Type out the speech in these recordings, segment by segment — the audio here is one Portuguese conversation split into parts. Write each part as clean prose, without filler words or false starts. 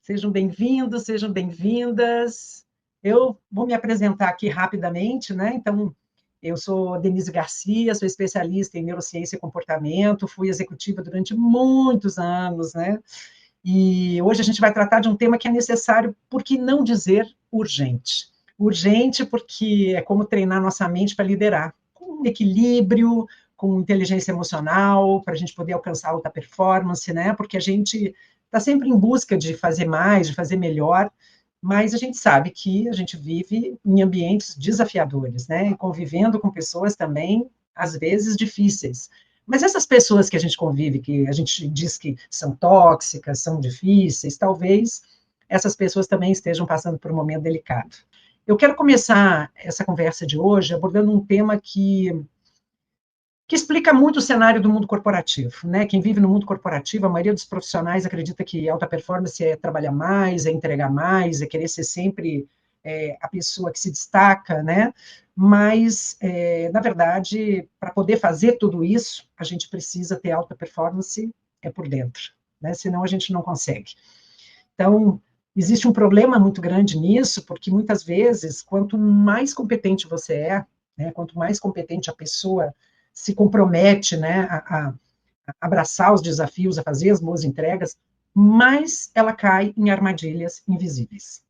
Sejam bem-vindos, sejam bem-vindas. Eu vou me apresentar aqui rapidamente, né? Então, eu sou Denise Garcia, sou especialista em neurociência e comportamento, fui executiva durante muitos anos, né? E hoje a gente vai tratar de um tema que é necessário, por que não dizer urgente? Urgente porque é como treinar nossa mente para liderar, com equilíbrio, com inteligência emocional, para a gente poder alcançar alta performance, né? Porque a gente está sempre em busca de fazer mais, de fazer melhor, mas a gente sabe que a gente vive em ambientes desafiadores, né? E convivendo com pessoas também, às vezes, difíceis. Mas essas pessoas que a gente convive, que a gente diz que são tóxicas, são difíceis, talvez essas pessoas também estejam passando por um momento delicado. Eu quero começar essa conversa de hoje abordando um tema que explica muito o cenário do mundo corporativo, né? Quem vive no mundo corporativo, a maioria dos profissionais acredita que alta performance é trabalhar mais, é entregar mais, é querer ser sempre a pessoa que se destaca, né? Mas, na verdade, para poder fazer tudo isso, a gente precisa ter alta performance por dentro, né? Senão a gente não consegue. Então, existe um problema muito grande nisso, porque muitas vezes, quanto mais competente você né, quanto mais competente a pessoa se compromete, né, a abraçar os desafios, a fazer as boas entregas, mais ela cai em armadilhas invisíveis.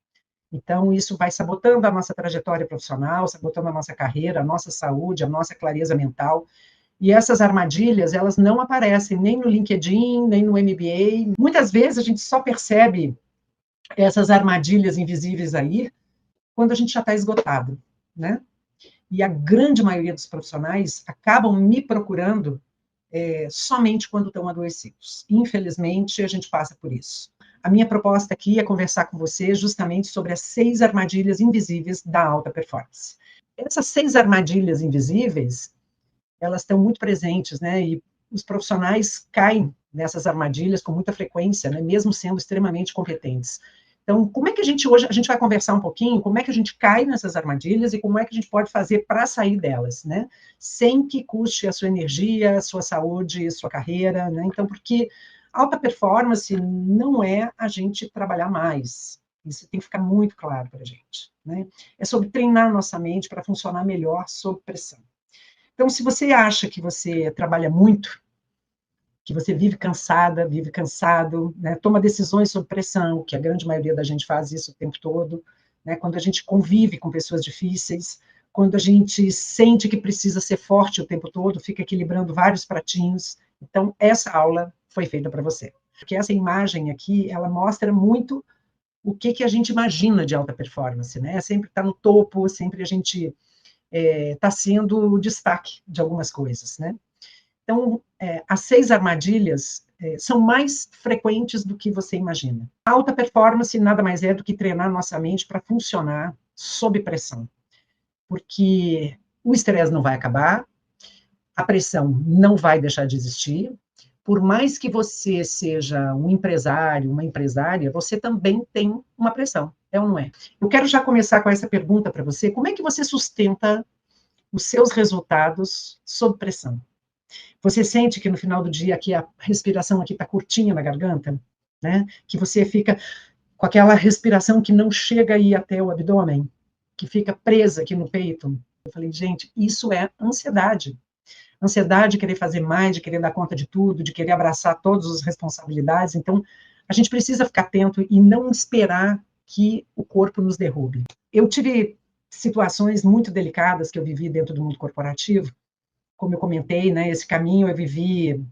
Então, isso vai sabotando a nossa trajetória profissional, sabotando a nossa carreira, a nossa saúde, a nossa clareza mental. E essas armadilhas, elas não aparecem nem no LinkedIn, nem no MBA. Muitas vezes a gente só percebe essas armadilhas invisíveis aí quando a gente já está esgotado, né? E a grande maioria dos profissionais acabam me procurando somente quando estão adoecidos. Infelizmente, a gente passa por isso. A minha proposta aqui é conversar com você justamente sobre as 6 armadilhas invisíveis da alta performance. Essas 6 armadilhas invisíveis, elas estão muito presentes, né? E os profissionais caem nessas armadilhas com muita frequência, né? Mesmo sendo extremamente competentes. Então, como é que hoje a gente vai conversar um pouquinho, como é que a gente cai nessas armadilhas e como é que a gente pode fazer para sair delas, né? Sem que custe a sua energia, a sua saúde, a sua carreira, né? Então, porque alta performance não é a gente trabalhar mais. Isso tem que ficar muito claro para a gente, né? É sobre treinar nossa mente para funcionar melhor sob pressão. Então, se você acha que você trabalha muito, que você vive cansada, vive cansado, né, toma decisões sob pressão, que a grande maioria da gente faz isso o tempo todo, né, quando a gente convive com pessoas difíceis, quando a gente sente que precisa ser forte o tempo todo, fica equilibrando vários pratinhos. Então, essa aula foi feita para você. Porque essa imagem aqui, ela mostra muito o que a gente imagina de alta performance, né? Sempre está no topo, sempre a gente está sendo o destaque de algumas coisas, né? Então, as 6 armadilhas são mais frequentes do que você imagina. A alta performance nada mais é do que treinar nossa mente para funcionar sob pressão, porque o estresse não vai acabar, a pressão não vai deixar de existir. Por mais que você seja um empresário, uma empresária, você também tem uma pressão, é ou não é? Eu quero já começar com essa pergunta para você: como é que você sustenta os seus resultados sob pressão? Você sente que no final do dia aqui a respiração aqui está curtinha na garganta, né? Que você fica com aquela respiração que não chega aí até o abdômen, que fica presa aqui no peito. Eu falei, gente, isso é ansiedade. Ansiedade de querer fazer mais, de querer dar conta de tudo, de querer abraçar todas as responsabilidades. Então, a gente precisa ficar atento e não esperar que o corpo nos derrube. Eu tive situações muito delicadas que eu vivi dentro do mundo corporativo. Como eu comentei, né, esse caminho eu vivi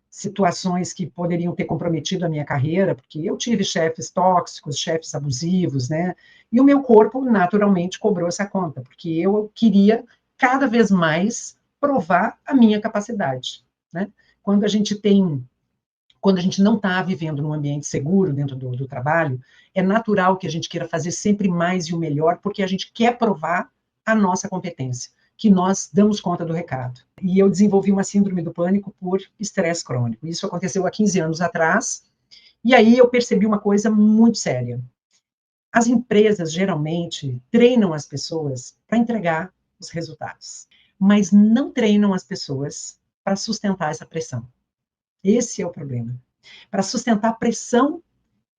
situações que poderiam ter comprometido a minha carreira, porque eu tive chefes tóxicos, chefes abusivos, né? E o meu corpo naturalmente cobrou essa conta, porque eu queria cada vez mais provar a minha capacidade, né? Quando a gente tem, quando a gente não está vivendo num ambiente seguro dentro do trabalho, é natural que a gente queira fazer sempre mais e o melhor, porque a gente quer provar a nossa competência, que nós damos conta do recado. E eu desenvolvi uma síndrome do pânico por estresse crônico. Isso aconteceu há 15 anos atrás, e aí eu percebi uma coisa muito séria. As empresas, geralmente, treinam as pessoas para entregar os resultados, mas não treinam as pessoas para sustentar essa pressão. Esse é o problema. Para sustentar a pressão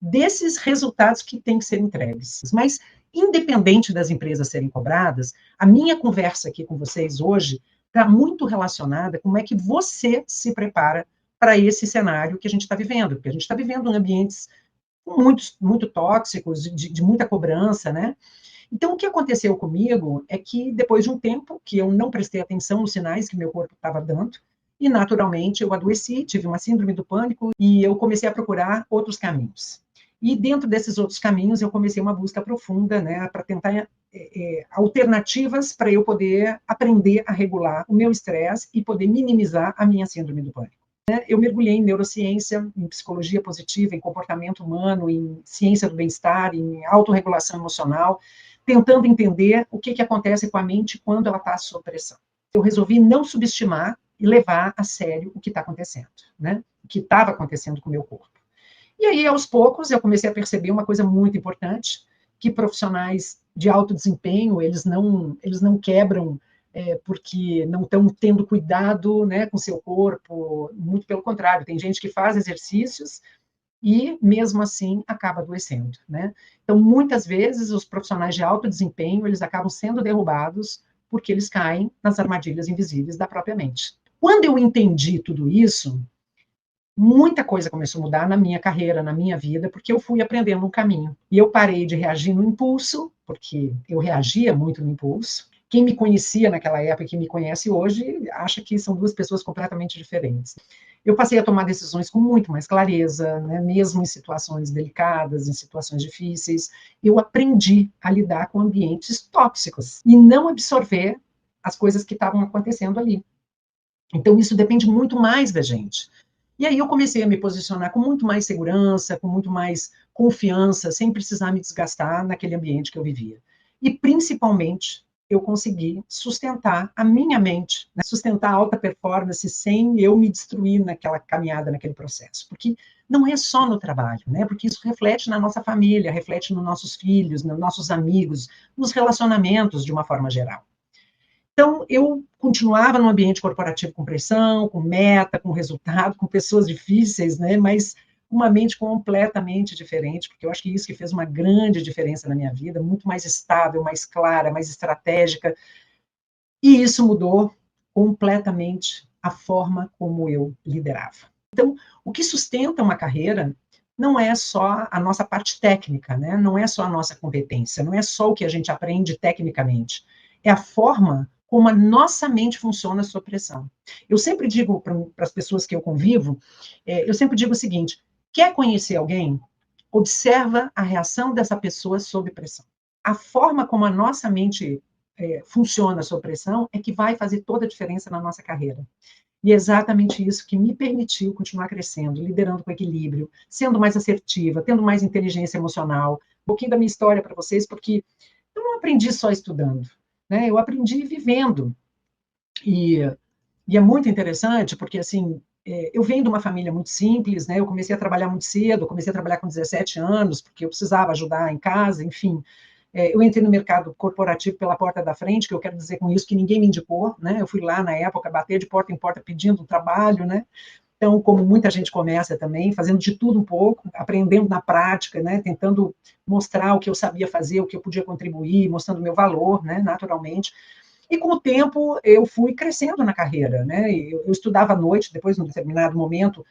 desses resultados que têm que ser entregues. Mas, independente das empresas serem cobradas, a minha conversa aqui com vocês hoje está muito relacionada com como é que você se prepara para esse cenário que a gente está vivendo, porque a gente está vivendo em ambientes muito tóxicos, de muita cobrança, né? Então, o que aconteceu comigo é que, depois de um tempo que eu não prestei atenção nos sinais que meu corpo estava dando, e, naturalmente, eu adoeci, tive uma síndrome do pânico, e eu comecei a procurar outros caminhos. E, dentro desses outros caminhos, eu comecei uma busca profunda, né, para tentar alternativas para eu poder aprender a regular o meu estresse e poder minimizar a minha síndrome do pânico. Eu mergulhei em neurociência, em psicologia positiva, em comportamento humano, em ciência do bem-estar, em autorregulação emocional, tentando entender o que acontece com a mente quando ela está sob pressão. Eu resolvi não subestimar e levar a sério o que está acontecendo, né? O que estava acontecendo com o meu corpo. E aí, aos poucos, eu comecei a perceber uma coisa muito importante, que profissionais de alto desempenho, eles não quebram porque não estão tendo cuidado, né, com seu corpo, muito pelo contrário, tem gente que faz exercícios e, mesmo assim, acaba adoecendo, né? Então, muitas vezes, os profissionais de alto desempenho, eles acabam sendo derrubados porque eles caem nas armadilhas invisíveis da própria mente. Quando eu entendi tudo isso, muita coisa começou a mudar na minha carreira, na minha vida, porque eu fui aprendendo um caminho. E eu parei de reagir no impulso, porque eu reagia muito no impulso. Quem me conhecia naquela época e quem me conhece hoje acha que são duas pessoas completamente diferentes. Eu passei a tomar decisões com muito mais clareza, né? Mesmo em situações delicadas, em situações difíceis. Eu aprendi a lidar com ambientes tóxicos e não absorver as coisas que estavam acontecendo ali. Então, isso depende muito mais da gente. E aí eu comecei a me posicionar com muito mais segurança, com muito mais confiança, sem precisar me desgastar naquele ambiente que eu vivia. E, principalmente, eu consegui sustentar a minha mente, né? Sustentar a alta performance sem eu me destruir naquela caminhada, naquele processo. Porque não é só no trabalho, né? Porque isso reflete na nossa família, reflete nos nossos filhos, nos nossos amigos, nos relacionamentos de uma forma geral. Então, eu continuava no ambiente corporativo com pressão, com meta, com resultado, com pessoas difíceis, né? Mas uma mente completamente diferente, porque eu acho que isso que fez uma grande diferença na minha vida, muito mais estável, mais clara, mais estratégica. E isso mudou completamente a forma como eu liderava. Então, o que sustenta uma carreira não é só a nossa parte técnica, né? Não é só a nossa competência, não é só o que a gente aprende tecnicamente, é a forma como a nossa mente funciona sob pressão. Eu sempre digo para as pessoas que eu convivo, eu sempre digo o seguinte: quer conhecer alguém? Observa a reação dessa pessoa sob pressão. A forma como a nossa mente funciona sob pressão é que vai fazer toda a diferença na nossa carreira. E é exatamente isso que me permitiu continuar crescendo, liderando com equilíbrio, sendo mais assertiva, tendo mais inteligência emocional. Um pouquinho da minha história para vocês, porque eu não aprendi só estudando, né? Eu aprendi vivendo. E, e é muito interessante, porque, assim, eu venho de uma família muito simples, né? Eu comecei a trabalhar muito cedo, comecei a trabalhar com 17 anos, porque eu precisava ajudar em casa, enfim. Eu entrei no mercado corporativo pela porta da frente, que eu quero dizer com isso que ninguém me indicou, né? Eu fui lá na época bater de porta em porta pedindo um trabalho, né? Então, como muita gente começa também, fazendo de tudo um pouco, aprendendo na prática, né? Tentando mostrar o que eu sabia fazer, o que eu podia contribuir, mostrando o meu valor, né? Naturalmente. E com o tempo eu fui crescendo na carreira, né? Eu estudava à noite, depois, num determinado momento,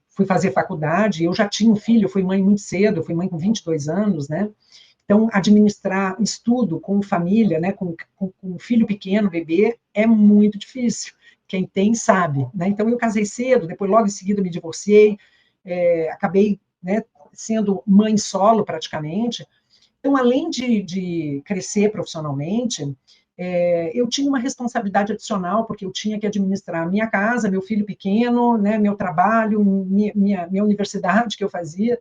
fui fazer faculdade, eu já tinha um filho, eu fui mãe muito cedo, eu fui mãe com 22 anos, né? Então, administrar estudo com família, né, com um filho pequeno, bebê, é muito difícil. Quem tem, sabe. Né? Então, eu casei cedo, depois, logo em seguida, me divorciei, acabei, né, sendo mãe solo, praticamente. Então, além de crescer profissionalmente, eu tinha uma responsabilidade adicional, porque eu tinha que administrar minha casa, meu filho pequeno, né, meu trabalho, minha universidade que eu fazia,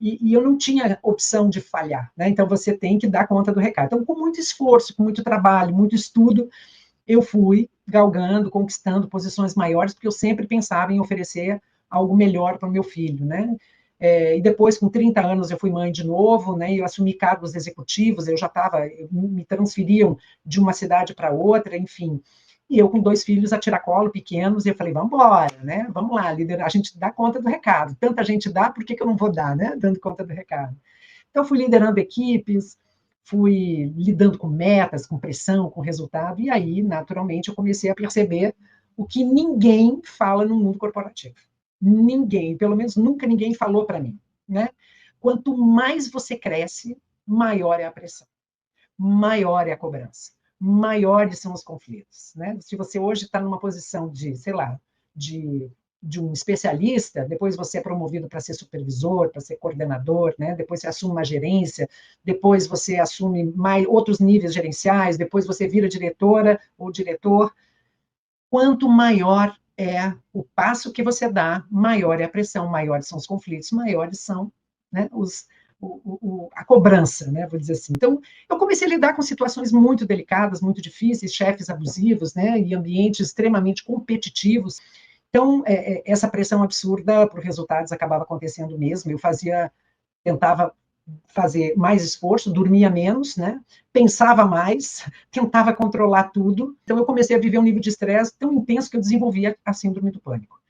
e eu não tinha opção de falhar, né? Então você tem que dar conta do recado. Então, com muito esforço, com muito trabalho, muito estudo, eu fui galgando, conquistando posições maiores, porque eu sempre pensava em oferecer algo melhor para o meu filho, né? E depois, com 30 anos, eu fui mãe de novo, né? Eu assumi cargos executivos, eu já estava, me transferiam de uma cidade para outra, enfim. E eu com 2 filhos a tiracolo, pequenos, e eu falei, vamos embora, né? Vamos lá, liderar, a gente dá conta do recado. Tanta gente dá, por que eu não vou dar, né? Dando conta do recado. Então, fui liderando equipes, fui lidando com metas, com pressão, com resultado, e aí, naturalmente, eu comecei a perceber o que ninguém fala no mundo corporativo. Ninguém, pelo menos nunca ninguém falou para mim, né? Quanto mais você cresce, maior é a pressão, maior é a cobrança, maiores são os conflitos, né? Se você hoje está numa posição de, sei lá, de, de um especialista, depois você é promovido para ser supervisor, para ser coordenador, né? Depois você assume uma gerência, depois você assume mais outros níveis gerenciais, depois você vira diretora ou diretor. Quanto maior é o passo que você dá, maior é a pressão, maiores são os conflitos, maiores são, né, a cobrança, né, vou dizer assim. Então, eu comecei a lidar com situações muito delicadas, muito difíceis, chefes abusivos, né, e ambientes extremamente competitivos. Então, essa pressão absurda por resultados acabava acontecendo mesmo. Eu tentava fazer mais esforço, dormia menos, né? Pensava mais, tentava controlar tudo. Então, eu comecei a viver um nível de estresse tão intenso que eu desenvolvia a síndrome do pânico.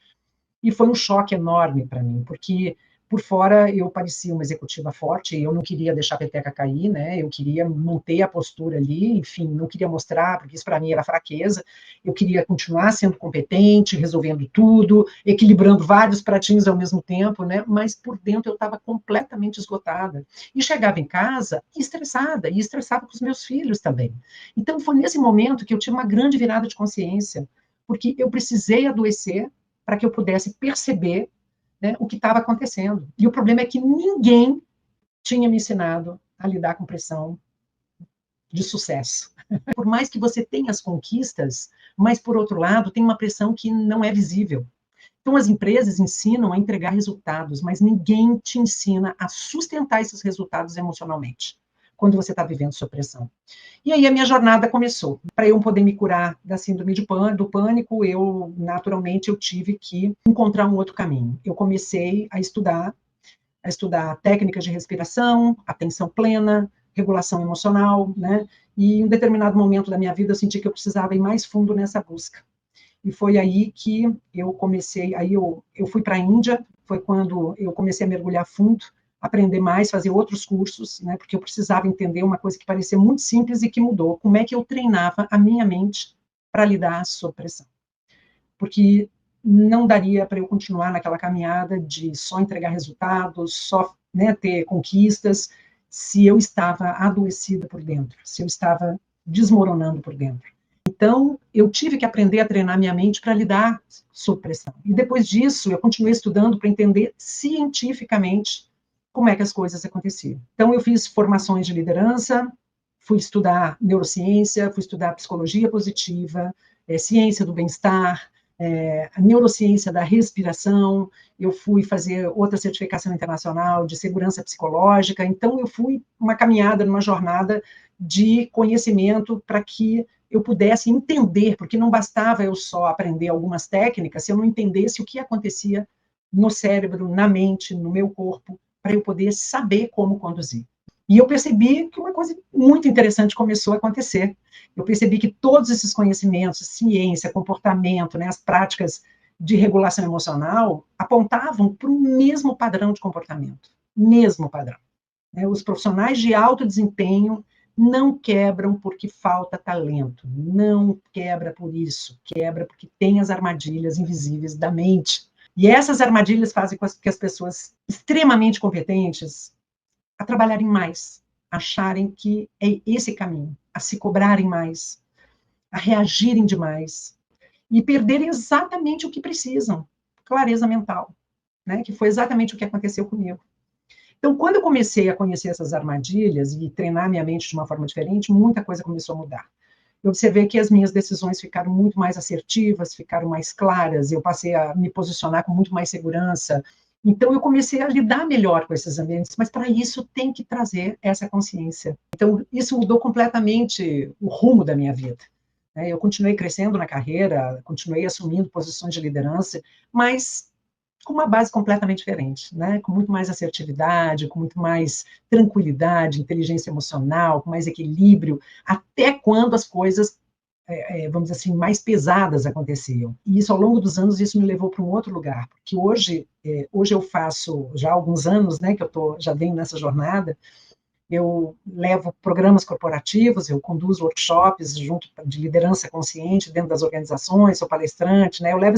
E foi um choque enorme para mim, porque por fora eu parecia uma executiva forte, eu não queria deixar a peteca cair, né? Eu queria manter a postura ali, enfim, não queria mostrar, porque isso para mim era fraqueza. Eu queria continuar sendo competente, resolvendo tudo, equilibrando vários pratinhos ao mesmo tempo, né? Mas por dentro eu estava completamente esgotada. E chegava em casa estressada, e estressava com os meus filhos também. Então foi nesse momento que eu tive uma grande virada de consciência, porque eu precisei adoecer para que eu pudesse perceber, né, o que estava acontecendo. E o problema é que ninguém tinha me ensinado a lidar com pressão de sucesso. Por mais que você tenha as conquistas, mas, por outro lado, tem uma pressão que não é visível. Então, as empresas ensinam a entregar resultados, mas ninguém te ensina a sustentar esses resultados emocionalmente, quando você está vivendo sob pressão. E aí a minha jornada começou. Para eu poder me curar da síndrome do pânico, eu naturalmente eu tive que encontrar um outro caminho. Eu comecei a estudar técnicas de respiração, atenção plena, regulação emocional, né? E em um determinado momento da minha vida eu senti que eu precisava ir mais fundo nessa busca. E foi aí que eu comecei, aí eu fui para a Índia, foi quando eu comecei a mergulhar fundo, aprender mais, fazer outros cursos, né, porque eu precisava entender uma coisa que parecia muito simples e que mudou, como é que eu treinava a minha mente para lidar sob pressão. Porque não daria para eu continuar naquela caminhada de só entregar resultados, só, né, ter conquistas, se eu estava adoecida por dentro, se eu estava desmoronando por dentro. Então, eu tive que aprender a treinar minha mente para lidar sob pressão. E depois disso, eu continuei estudando para entender cientificamente como é que as coisas aconteciam. Então, eu fiz formações de liderança, fui estudar neurociência, fui estudar psicologia positiva, ciência do bem-estar, a neurociência da respiração, eu fui fazer outra certificação internacional de segurança psicológica, então eu fui uma caminhada, numa jornada de conhecimento para que eu pudesse entender, porque não bastava eu só aprender algumas técnicas, se eu não entendesse o que acontecia no cérebro, na mente, no meu corpo, para eu poder saber como conduzir. E eu percebi que uma coisa muito interessante começou a acontecer. Eu percebi que todos esses conhecimentos, ciência, comportamento, né, as práticas de regulação emocional, apontavam para o mesmo padrão de comportamento, mesmo padrão. Os profissionais de alto desempenho não quebram porque falta talento, não quebra por isso, quebra porque tem as armadilhas invisíveis da mente. E essas armadilhas fazem com que as pessoas extremamente competentes a trabalharem mais, acharem que é esse caminho, a se cobrarem mais, a reagirem demais e perderem exatamente o que precisam, clareza mental, né? Que foi exatamente o que aconteceu comigo. Então, quando eu comecei a conhecer essas armadilhas e treinar minha mente de uma forma diferente, muita coisa começou a mudar. Eu observei que as minhas decisões ficaram muito mais assertivas, ficaram mais claras, eu passei a me posicionar com muito mais segurança. Então, eu comecei a lidar melhor com esses ambientes, mas para isso tem que trazer essa consciência. Então, isso mudou completamente o rumo da minha vida. Eu continuei crescendo na carreira, continuei assumindo posições de liderança, mas com uma base completamente diferente, né? Com muito mais assertividade, com muito mais tranquilidade, inteligência emocional, com mais equilíbrio, até quando as coisas vamos dizer assim, mais pesadas aconteciam. E isso, ao longo dos anos, isso me levou para um outro lugar, porque hoje eu faço, já há alguns anos, né, que já venho nessa jornada, eu levo programas corporativos, eu conduzo workshops de liderança consciente dentro das organizações, sou palestrante, né, eu levo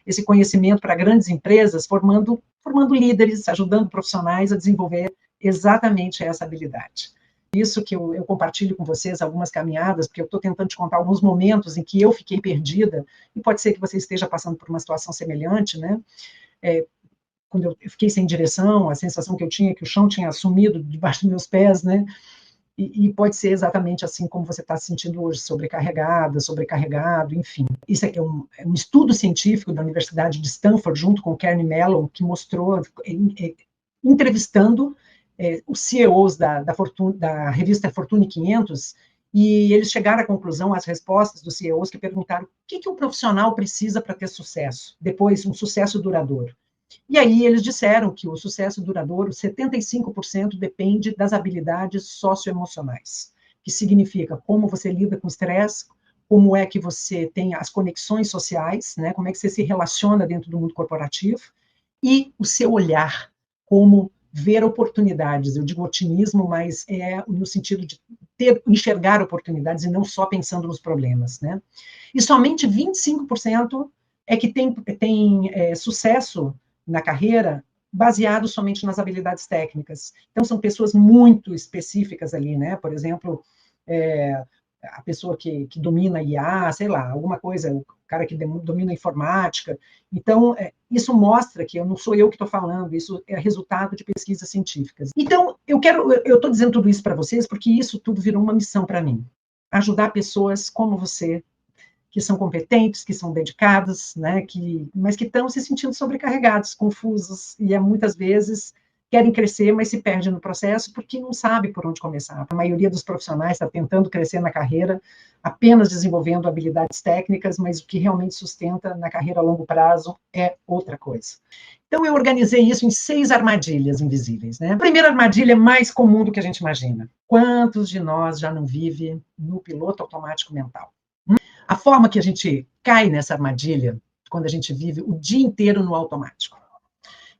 esse conhecimento para grandes empresas, formando líderes, ajudando profissionais a desenvolver exatamente essa habilidade. Isso que eu compartilho com vocês algumas caminhadas, porque eu estou tentando te contar alguns momentos em que eu fiquei perdida, e pode ser que você esteja passando por uma situação semelhante, né? Quando eu fiquei sem direção, a sensação que eu tinha é que o chão tinha sumido debaixo dos meus pés, né? E pode ser exatamente assim como você está se sentindo hoje, sobrecarregada, sobrecarregado, enfim. Isso aqui é um estudo científico da Universidade de Stanford, junto com o Carney Mellon, que mostrou, entrevistando os CEOs da revista Fortune 500, e eles chegaram à conclusão, as respostas dos CEOs que perguntaram o que um profissional precisa para ter sucesso, depois um sucesso duradouro. E aí eles disseram que o sucesso duradouro, 75% depende das habilidades socioemocionais, que significa como você lida com o estresse, como é que você tem as conexões sociais, né? Como é que você se relaciona dentro do mundo corporativo, e o seu olhar, como ver oportunidades. Eu digo otimismo, mas é no sentido de enxergar oportunidades e não só pensando nos problemas, né? E somente 25% é que tem sucesso na carreira baseado somente nas habilidades técnicas. Então, são pessoas muito específicas ali, né? Por exemplo, a pessoa que domina IA, sei lá, alguma coisa, o cara que domina a informática. Então, isso mostra que não sou eu que estou falando, isso é resultado de pesquisas científicas. Então, eu estou dizendo tudo isso para vocês porque isso tudo virou uma missão para mim. Ajudar pessoas como você, que são competentes, que são dedicados, né, mas que estão se sentindo sobrecarregados, confusos, e muitas vezes querem crescer, mas se perdem no processo porque não sabe por onde começar. A maioria dos profissionais está tentando crescer na carreira, apenas desenvolvendo habilidades técnicas, mas o que realmente sustenta na carreira a longo prazo é outra coisa. Então, eu organizei isso em 6 armadilhas invisíveis, né? A primeira armadilha é mais comum do que a gente imagina. Quantos de nós já não vive no piloto automático mental? A forma que a gente cai nessa armadilha, quando a gente vive o dia inteiro no automático.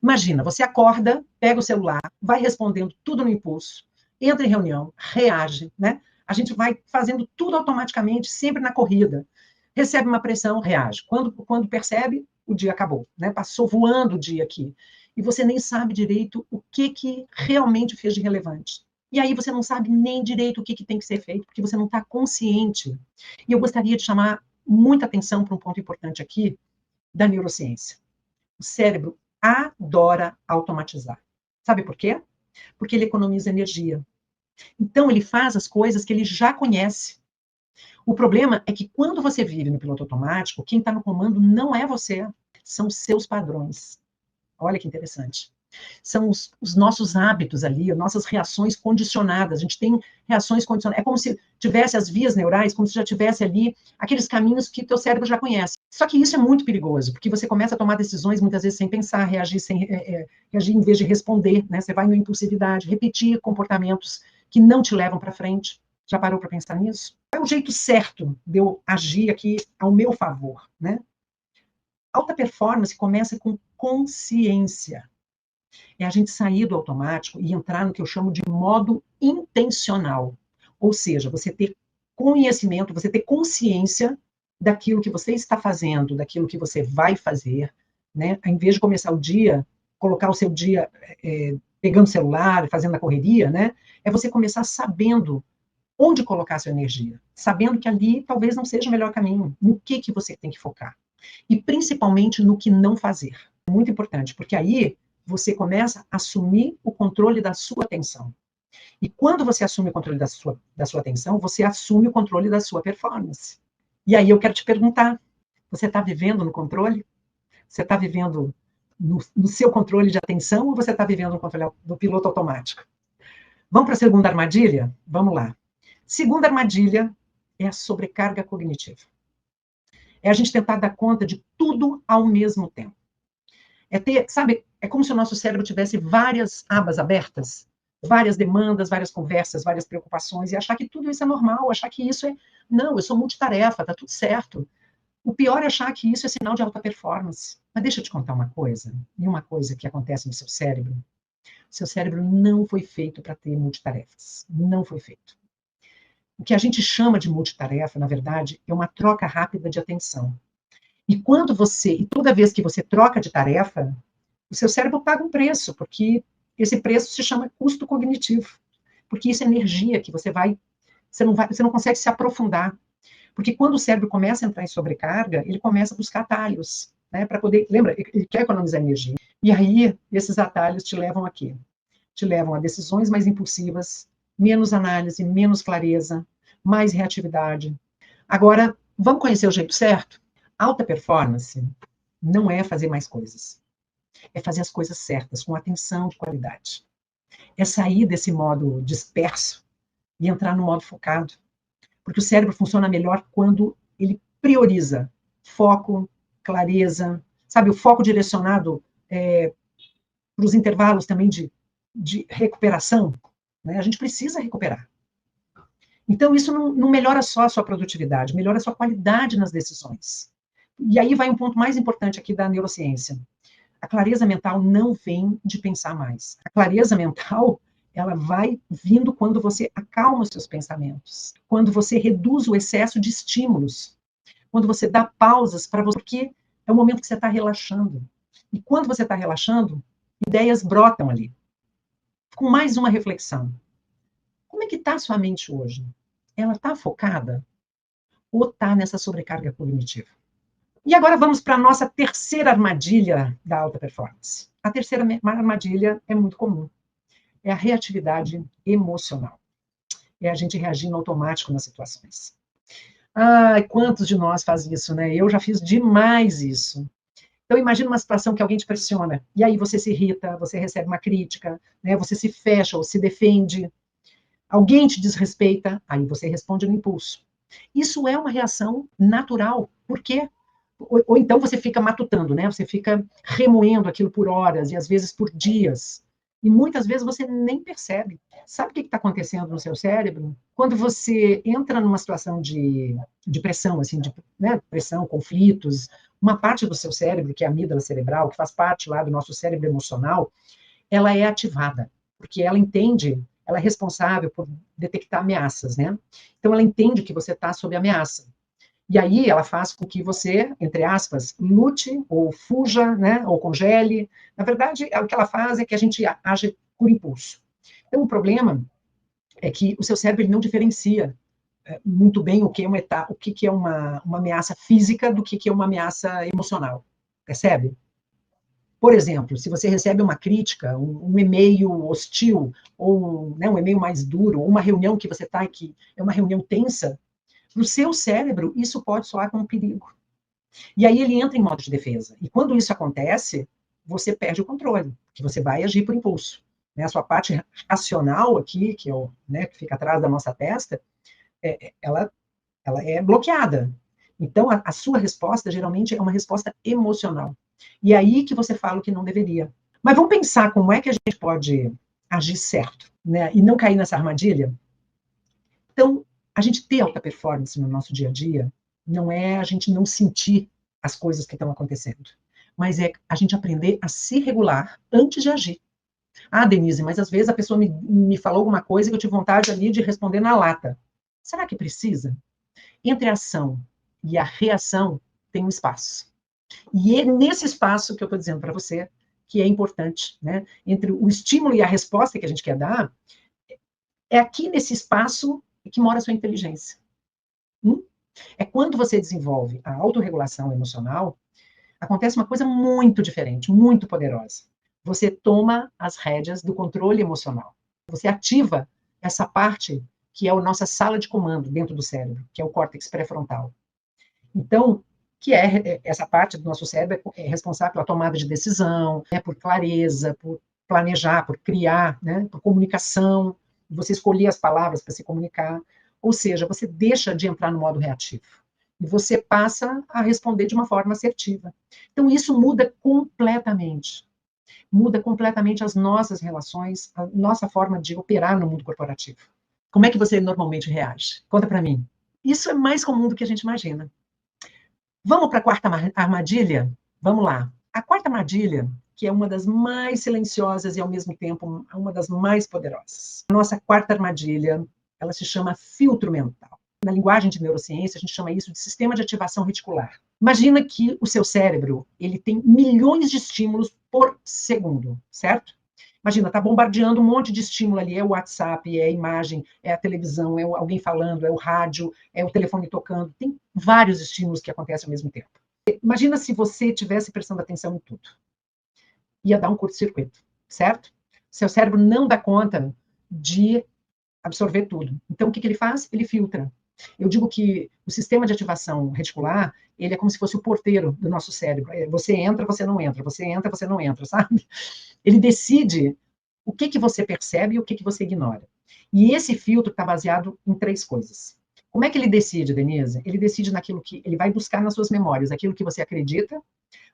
Imagina, você acorda, pega o celular, vai respondendo tudo no impulso, entra em reunião, reage, né? A gente vai fazendo tudo automaticamente, sempre na corrida. Recebe uma pressão, reage. Quando percebe, o dia acabou, né? Passou voando o dia aqui. E você nem sabe direito o que realmente fez de relevante. E aí você não sabe nem direito o que tem que ser feito, porque você não está consciente. E eu gostaria de chamar muita atenção para um ponto importante aqui da neurociência. O cérebro adora automatizar. Sabe por quê? Porque ele economiza energia. Então, ele faz as coisas que ele já conhece. O problema é que quando você vive no piloto automático, quem está no comando não é você, são os seus padrões. Olha que interessante. São os nossos hábitos ali, as nossas reações condicionadas. A gente tem reações condicionadas. É como se tivesse as vias neurais, como se já tivesse ali aqueles caminhos que teu cérebro já conhece. Só que isso é muito perigoso, porque você começa a tomar decisões muitas vezes sem pensar, reagir reagir em vez de responder, né? Você vai na impulsividade, repetir comportamentos que não te levam para frente. Já parou para pensar nisso? É o jeito certo de eu agir aqui ao meu favor, né? Alta performance começa com consciência. É a gente sair do automático e entrar no que eu chamo de modo intencional. Ou seja, você ter conhecimento, você ter consciência daquilo que você está fazendo, daquilo que você vai fazer, né? Em vez de começar o dia, colocar o seu dia pegando o celular, fazendo a correria, né? É você começar sabendo onde colocar a sua energia, sabendo que ali talvez não seja o melhor caminho, no que você tem que focar. E principalmente no que não fazer. É muito importante, porque aí você começa a assumir o controle da sua atenção. E quando você assume o controle da sua atenção, você assume o controle da sua performance. E aí eu quero te perguntar, você está vivendo no controle? Você está vivendo no seu controle de atenção ou você está vivendo no controle do piloto automático? Vamos para a segunda armadilha? Vamos lá. Segunda armadilha é a sobrecarga cognitiva. É a gente tentar dar conta de tudo ao mesmo tempo. Sabe, é como se o nosso cérebro tivesse várias abas abertas, várias demandas, várias conversas, várias preocupações, e achar que tudo isso é normal, achar que isso é... Não, eu sou multitarefa, tá tudo certo. O pior é achar que isso é sinal de alta performance. Mas deixa eu te contar uma coisa, e uma coisa que acontece no seu cérebro. O seu cérebro não foi feito para ter multitarefas. Não foi feito. O que a gente chama de multitarefa, na verdade, é uma troca rápida de atenção. E toda vez que você troca de tarefa, o seu cérebro paga um preço, porque esse preço se chama custo cognitivo. Porque isso é energia que você não consegue se aprofundar. Porque quando o cérebro começa a entrar em sobrecarga, ele começa a buscar atalhos, né, para poder, lembra, ele quer economizar energia. E aí, esses atalhos te levam a quê? Te levam a decisões mais impulsivas, menos análise, menos clareza, mais reatividade. Agora, vamos conhecer o jeito certo? Alta performance não é fazer mais coisas. É fazer as coisas certas, com atenção de qualidade. É sair desse modo disperso e entrar no modo focado. Porque o cérebro funciona melhor quando ele prioriza foco, clareza, sabe, o foco direcionado para os intervalos também de recuperação. Né? A gente precisa recuperar. Então, isso não melhora só a sua produtividade, melhora a sua qualidade nas decisões. E aí vai um ponto mais importante aqui da neurociência. A clareza mental não vem de pensar mais. A clareza mental, ela vai vindo quando você acalma os seus pensamentos, quando você reduz o excesso de estímulos, quando você dá pausas para você, porque é o momento que você está relaxando. E quando você está relaxando, ideias brotam ali. Com mais uma reflexão. Como é que está a sua mente hoje? Ela está focada? Ou está nessa sobrecarga cognitiva? E agora vamos para a nossa terceira armadilha da alta performance. A terceira armadilha é muito comum. É a reatividade emocional. É a gente reagir no automático nas situações. Ai, quantos de nós faz isso, né? Eu já fiz demais isso. Então, imagina uma situação que alguém te pressiona, e aí você se irrita, você recebe uma crítica, né? Você se fecha ou se defende. Alguém te desrespeita, aí você responde no impulso. Isso é uma reação natural. Por quê? Ou então você fica matutando, né? Você fica remoendo aquilo por horas e às vezes por dias. E muitas vezes você nem percebe. Sabe o que está acontecendo no seu cérebro? Quando você entra numa situação de pressão, assim, de né, pressão, conflitos, uma parte do seu cérebro, que é a amígdala cerebral, que faz parte lá do nosso cérebro emocional, ela é ativada, porque ela entende, ela é responsável por detectar ameaças, né? Então ela entende que você está sob ameaça. E aí ela faz com que você, entre aspas, lute ou fuja, né, ou congele. Na verdade, o que ela faz é que a gente age por impulso. Então, o problema é que o seu cérebro ele não diferencia muito bem o que é uma ameaça física do que é uma ameaça emocional. Percebe? Por exemplo, se você recebe uma crítica, um e-mail hostil, ou né, um e-mail mais duro, uma reunião que você está que é uma reunião tensa, para o seu cérebro, isso pode soar como um perigo. E aí ele entra em modo de defesa. E quando isso acontece, você perde o controle, que você vai agir por impulso. Né? A sua parte racional aqui, que, né, que fica atrás da nossa testa, ela é bloqueada. Então, a sua resposta, geralmente, é uma resposta emocional. E é aí que você fala o que não deveria. Mas vamos pensar como é que a gente pode agir certo, né? E não cair nessa armadilha? Então, a gente ter alta performance no nosso dia a dia não é a gente não sentir as coisas que estão acontecendo, mas é a gente aprender a se regular antes de agir. Ah, Denise, mas às vezes a pessoa me falou alguma coisa que eu tive vontade ali de responder na lata. Será que precisa? Entre a ação e a reação tem um espaço. E é nesse espaço que eu estou dizendo para você que é importante, né? Entre o estímulo e a resposta que a gente quer dar, é aqui nesse espaço que mora a sua inteligência. É quando você desenvolve a autorregulação emocional, acontece uma coisa muito diferente, muito poderosa. Você toma as rédeas do controle emocional. Você ativa essa parte que é a nossa sala de comando dentro do cérebro, que é o córtex pré-frontal. Então, que é essa parte do nosso cérebro é responsável pela tomada de decisão, né, por clareza, por planejar, por criar, né, por comunicação, você escolher as palavras para se comunicar. Ou seja, você deixa de entrar no modo reativo e você passa a responder de uma forma assertiva. Então, isso muda completamente. muda completamente as nossas relações, a nossa forma de operar no mundo corporativo. Como é que você normalmente reage? Conta para mim. Isso é mais comum do que a gente imagina. Vamos para a quarta armadilha? Vamos lá. A quarta armadilha, que é uma das mais silenciosas e, ao mesmo tempo, uma das mais poderosas. A nossa quarta armadilha, ela se chama filtro mental. Na linguagem de neurociência, a gente chama isso de sistema de ativação reticular. Imagina que o seu cérebro, ele tem milhões de estímulos por segundo, certo? Imagina, está bombardeando um monte de estímulo ali, é o WhatsApp, é a imagem, é a televisão, é alguém falando, é o rádio, é o telefone tocando, tem vários estímulos que acontecem ao mesmo tempo. Imagina se você estivesse prestando atenção em tudo. Ia dar um curto-circuito, certo? Seu cérebro não dá conta de absorver tudo. Então, o que ele faz? Ele filtra. Eu digo que o sistema de ativação reticular, ele é como se fosse o porteiro do nosso cérebro. Você entra, você não entra, você entra, você não entra, sabe? Ele decide o que você percebe e o que você ignora. E esse filtro está baseado em 3 coisas. Como é que ele decide, Denise? Ele decide naquilo que ele vai buscar nas suas memórias, aquilo que você acredita,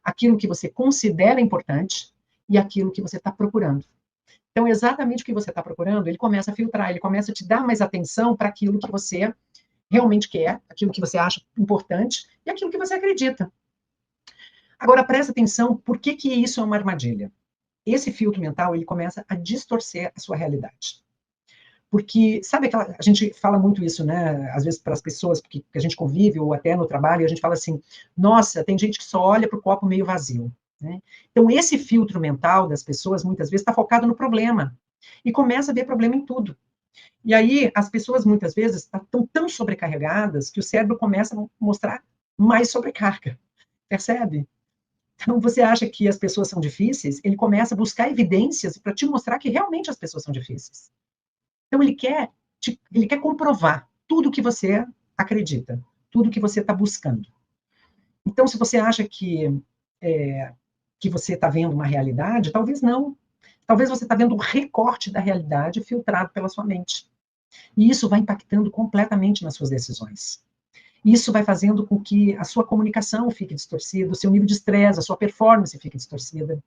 aquilo que você considera importante e aquilo que você está procurando. Então, exatamente o que você está procurando, ele começa a filtrar, ele começa a te dar mais atenção para aquilo que você realmente quer, aquilo que você acha importante e aquilo que você acredita. Agora, presta atenção, por que isso é uma armadilha? Esse filtro mental, ele começa a distorcer a sua realidade. Porque, sabe aquela, a gente fala muito isso, né, às vezes para as pessoas que a gente convive, ou até no trabalho, a gente fala assim, nossa, tem gente que só olha para o copo meio vazio, né? Então, esse filtro mental das pessoas, muitas vezes, está focado no problema, e começa a ver problema em tudo. E aí, as pessoas, muitas vezes, estão tão sobrecarregadas que o cérebro começa a mostrar mais sobrecarga, percebe? Então, você acha que as pessoas são difíceis, ele começa a buscar evidências para te mostrar que realmente as pessoas são difíceis. Então, ele quer comprovar tudo que você acredita, tudo que você está buscando. Então, se você acha que você está vendo uma realidade, talvez não. Talvez você está vendo um recorte da realidade filtrado pela sua mente. E isso vai impactando completamente nas suas decisões. Isso vai fazendo com que a sua comunicação fique distorcida, o seu nível de estresse, a sua performance fique distorcida.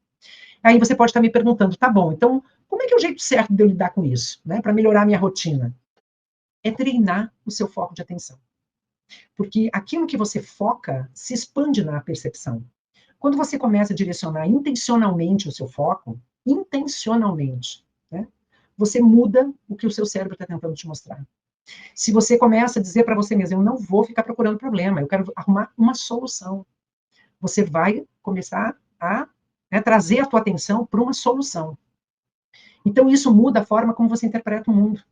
Aí você pode estar me perguntando, tá bom, então como é que é o jeito certo de eu lidar com isso, né, para melhorar a minha rotina? É treinar o seu foco de atenção. Porque aquilo que você foca se expande na percepção. Quando você começa a direcionar intencionalmente o seu foco, intencionalmente, né, você muda o que o seu cérebro está tentando te mostrar. Se você começa a dizer para você mesmo, eu não vou ficar procurando problema, eu quero arrumar uma solução, você vai começar a, né, trazer a tua atenção para uma solução. Então, isso muda a forma como você interpreta o mundo.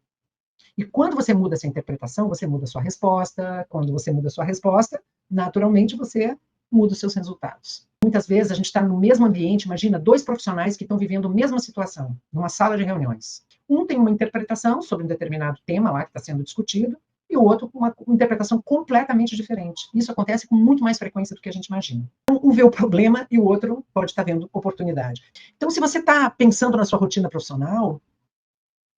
E quando você muda essa interpretação, você muda a sua resposta. Quando você muda a sua resposta, naturalmente você muda os seus resultados. Muitas vezes a gente está no mesmo ambiente, imagina 2 profissionais que estão vivendo a mesma situação, numa sala de reuniões. Um tem uma interpretação sobre um determinado tema lá que está sendo discutido, e o outro com uma interpretação completamente diferente. Isso acontece com muito mais frequência do que a gente imagina. Um vê o problema e o outro pode estar vendo oportunidade. Então, se você está pensando na sua rotina profissional,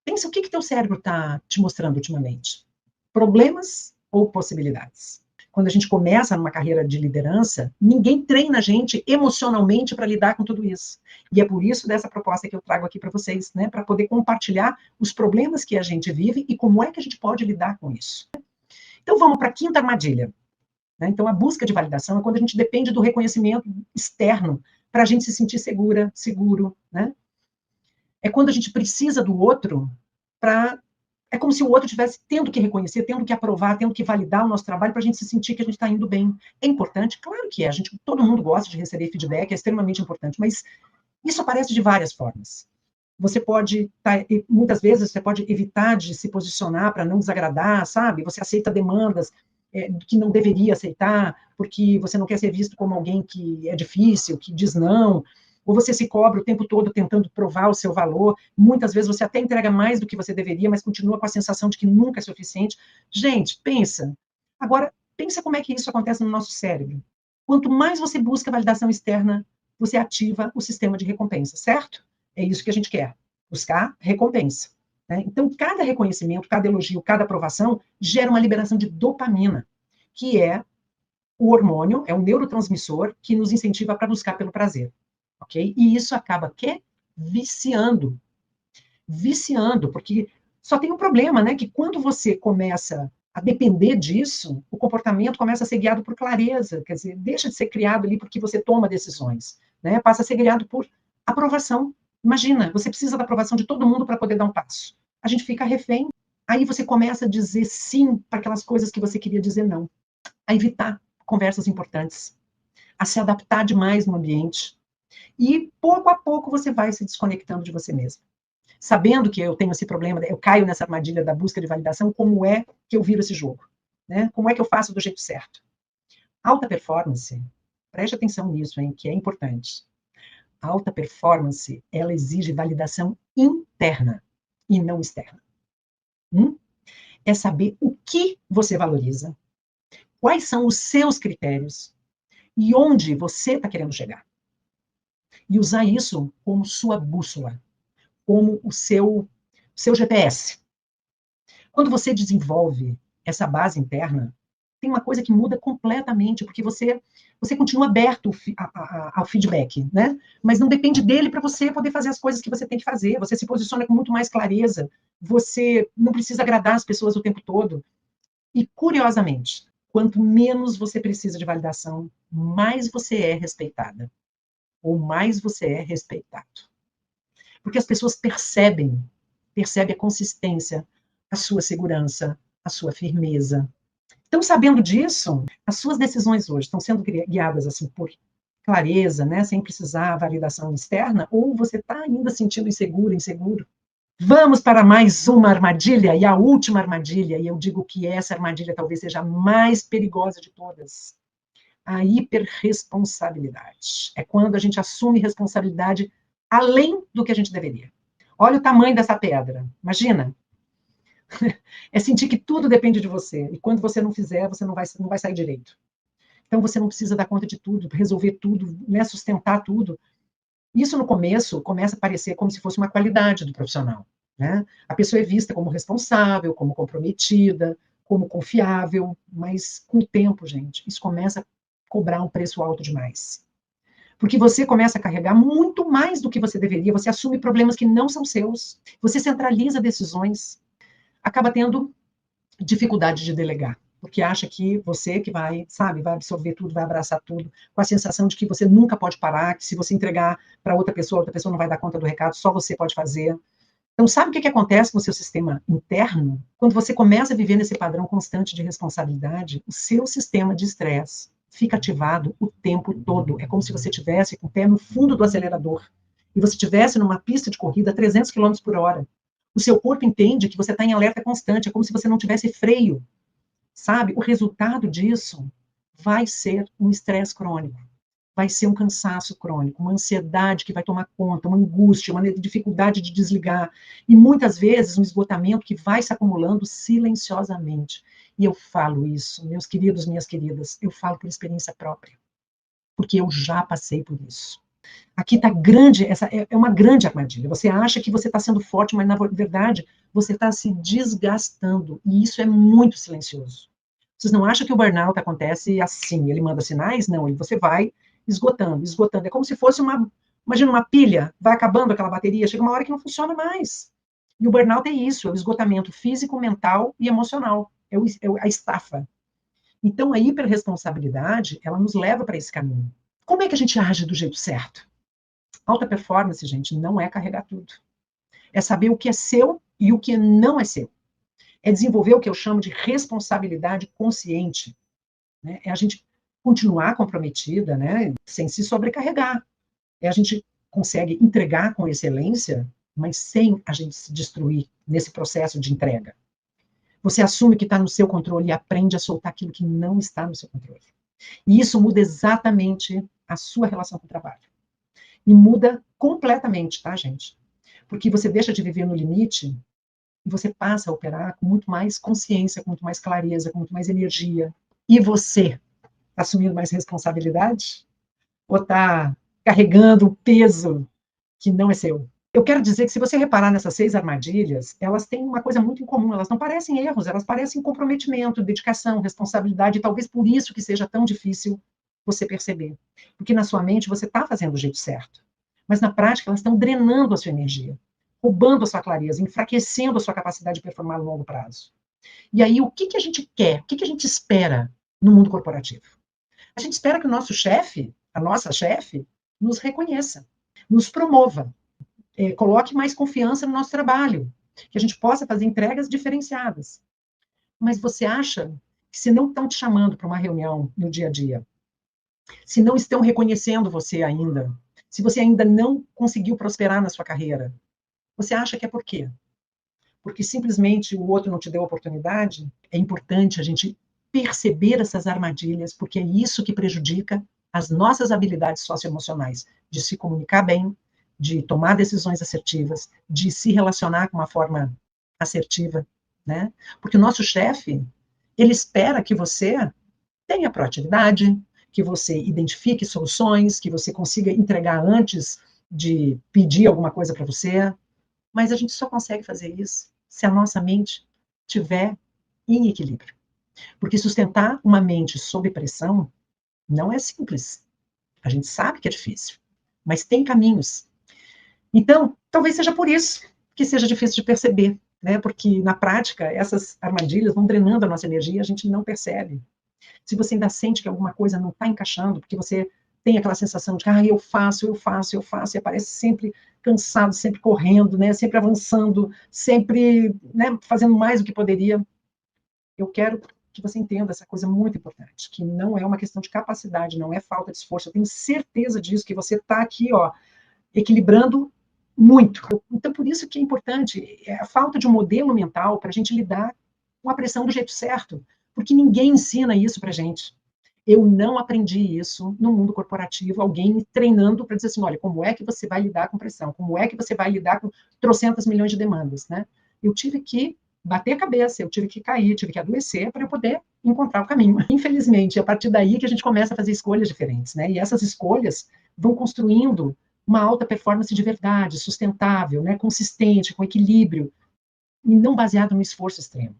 pensa o que teu cérebro está te mostrando ultimamente. Problemas ou possibilidades? Quando a gente começa numa carreira de liderança, ninguém treina a gente emocionalmente para lidar com tudo isso. E é por isso dessa proposta que eu trago aqui para vocês, né, para poder compartilhar os problemas que a gente vive e como é que a gente pode lidar com isso. Então vamos para a quinta armadilha. Né? Então a busca de validação é quando a gente depende do reconhecimento externo para a gente se sentir segura, seguro, né? É quando a gente precisa do outro para... É como se o outro tivesse tendo que reconhecer, tendo que aprovar, tendo que validar o nosso trabalho para a gente se sentir que a gente está indo bem. É importante? Claro que é. Todo mundo gosta de receber feedback, é extremamente importante, mas isso aparece de várias formas. Você pode, muitas vezes, você pode evitar de se posicionar para não desagradar, sabe? Você aceita demandas que não deveria aceitar, porque você não quer ser visto como alguém que é difícil, que diz não, ou você se cobra o tempo todo tentando provar o seu valor, muitas vezes você até entrega mais do que você deveria, mas continua com a sensação de que nunca é suficiente. Gente, pensa. Agora, pensa como é que isso acontece no nosso cérebro. Quanto mais você busca validação externa, você ativa o sistema de recompensa, certo? É isso que a gente quer, buscar recompensa. Né? Então, cada reconhecimento, cada elogio, cada aprovação gera uma liberação de dopamina, que é o hormônio, é um neurotransmissor que nos incentiva para buscar pelo prazer. ok? E isso acaba que viciando, viciando, porque só tem um problema, né? Que quando você começa a depender disso, o comportamento começa a ser guiado por clareza, quer dizer, deixa de ser criado ali porque você toma decisões, né? Passa a ser guiado por aprovação. Imagina, você precisa da aprovação de todo mundo para poder dar um passo. A gente fica refém. Aí você começa a dizer sim para aquelas coisas que você queria dizer não, a evitar conversas importantes, a se adaptar demais no ambiente. E pouco a pouco você vai se desconectando de você mesmo. Sabendo que eu tenho esse problema, eu caio nessa armadilha da busca de validação, como é que eu viro esse jogo? Né? Como é que eu faço do jeito certo? Alta performance, preste atenção nisso, hein, que é importante. Alta performance, ela exige validação interna e não externa. É saber o que você valoriza, quais são os seus critérios e onde você está querendo chegar. E usar isso como sua bússola, como o seu GPS. Quando você desenvolve essa base interna, tem uma coisa que muda completamente, porque você continua aberto ao feedback, né? Mas não depende dele para você poder fazer as coisas que você tem que fazer. Você se posiciona com muito mais clareza. Você não precisa agradar as pessoas o tempo todo. E, curiosamente, quanto menos você precisa de validação, mais você é respeitada. Ou mais você é respeitado. Porque as pessoas percebem a consistência, a sua segurança, a sua firmeza. Então, sabendo disso, as suas decisões hoje estão sendo guiadas assim por clareza, né, sem precisar validação externa, ou você está ainda sentindo inseguro? Vamos para mais uma armadilha, e a última armadilha, e eu digo que essa armadilha talvez seja a mais perigosa de todas. A hiperresponsabilidade. É quando a gente assume responsabilidade além do que a gente deveria. Olha o tamanho dessa pedra. Imagina. É sentir que tudo depende de você. E quando você não fizer, você não vai sair direito. Então você não precisa dar conta de tudo, resolver tudo, né, sustentar tudo. Isso no começo começa a parecer como se fosse uma qualidade do profissional. Né? A pessoa é vista como responsável, como comprometida, como confiável, mas com o tempo, gente, isso começa a cobrar um preço alto demais. Porque você começa a carregar muito mais do que você deveria, você assume problemas que não são seus, você centraliza decisões, acaba tendo dificuldade de delegar, porque acha que você que vai, sabe, vai absorver tudo, vai abraçar tudo, com a sensação de que você nunca pode parar, que se você entregar para outra pessoa não vai dar conta do recado, só você pode fazer. Então, sabe o que acontece no seu sistema interno? Quando você começa a viver nesse padrão constante de responsabilidade, o seu sistema de estresse fica ativado o tempo todo. É como se você tivesse com o pé no fundo do acelerador e você estivesse numa pista de corrida a 300 km por hora. O seu corpo entende que você está em alerta constante, é como se você não tivesse freio, sabe? O resultado disso vai ser um estresse crônico, vai ser um cansaço crônico, uma ansiedade que vai tomar conta, uma angústia, uma dificuldade de desligar, e muitas vezes um esgotamento que vai se acumulando silenciosamente. E eu falo isso, meus queridos, minhas queridas, eu falo por experiência própria, porque eu já passei por isso. Aqui está grande, essa é uma grande armadilha. Você acha que você está sendo forte, mas na verdade você está se desgastando, e isso é muito silencioso. Vocês não acham que o burnout acontece assim, ele manda sinais? Não, você vai esgotando, esgotando. É como se fosse imagina uma pilha, vai acabando aquela bateria, chega uma hora que não funciona mais. E o burnout é isso, é o esgotamento físico, mental e emocional, a estafa. Então, a hiperresponsabilidade, ela nos leva para esse caminho. Como é que a gente age do jeito certo? Alta performance, gente, não é carregar tudo. É saber o que é seu e o que não é seu. É desenvolver o que eu chamo de responsabilidade consciente. Né? É a gente continuar comprometida, né? Sem se sobrecarregar. É a gente consegue entregar com excelência, mas sem a gente se destruir nesse processo de entrega. Você assume que está no seu controle e aprende a soltar aquilo que não está no seu controle. E isso muda exatamente a sua relação com o trabalho. E muda completamente, tá, gente? Porque você deixa de viver no limite e você passa a operar com muito mais consciência, com muito mais clareza, com muito mais energia. E você, está assumindo mais responsabilidade? Ou está carregando um peso que não é seu? Eu quero dizer que se você reparar nessas 6 armadilhas, elas têm uma coisa muito em comum, elas não parecem erros, elas parecem comprometimento, dedicação, responsabilidade, e talvez por isso que seja tão difícil você perceber. Porque na sua mente você está fazendo do jeito certo. mas na prática elas estão drenando a sua energia, roubando a sua clareza, enfraquecendo a sua capacidade de performar no longo prazo. E aí, o que, que a gente quer? O que, que a gente espera no mundo corporativo? A gente espera que o nosso chefe, a nossa chefe, nos reconheça, nos promova, coloque mais confiança no nosso trabalho, que a gente possa fazer entregas diferenciadas. Mas você acha que se não estão te chamando para uma reunião no dia a dia, se não estão reconhecendo você ainda, se você ainda não conseguiu prosperar na sua carreira, você acha que é por quê? Porque simplesmente o outro não te deu oportunidade? É importante a gente perceber essas armadilhas, porque é isso que prejudica as nossas habilidades socioemocionais, de se comunicar bem, de tomar decisões assertivas, de se relacionar com uma forma assertiva, né? Porque o nosso chefe, ele espera que você tenha proatividade, que você identifique soluções, que você consiga entregar antes de pedir alguma coisa para você, mas a gente só consegue fazer isso se a nossa mente estiver em equilíbrio. Porque sustentar uma mente sob pressão não é simples. A gente sabe que é difícil, mas tem caminhos. Então, talvez seja por isso que seja difícil de perceber, né? Porque na prática essas armadilhas vão drenando a nossa energia e a gente não percebe. Se você ainda sente que alguma coisa não está encaixando, porque você tem aquela sensação de que eu faço, e aparece sempre cansado, sempre correndo, né, sempre avançando, sempre, né, fazendo mais do que poderia, eu quero que você entenda essa coisa muito importante, que não é uma questão de capacidade, não é falta de esforço, eu tenho certeza disso, que você está aqui, ó, equilibrando muito. Então, por isso que é importante a falta de um modelo mental para a gente lidar com a pressão do jeito certo, porque ninguém ensina isso para a gente. Eu não aprendi isso no mundo corporativo, alguém me treinando para dizer assim, olha, como é que você vai lidar com pressão? Como é que você vai lidar com trocentas milhões de demandas, né? Eu tive que bater a cabeça, eu tive que cair, tive que adoecer para eu poder encontrar o caminho. Infelizmente, é a partir daí que a gente começa a fazer escolhas diferentes, né? E essas escolhas vão construindo uma alta performance de verdade, sustentável, né? Consistente, com equilíbrio, e não baseado no esforço extremo.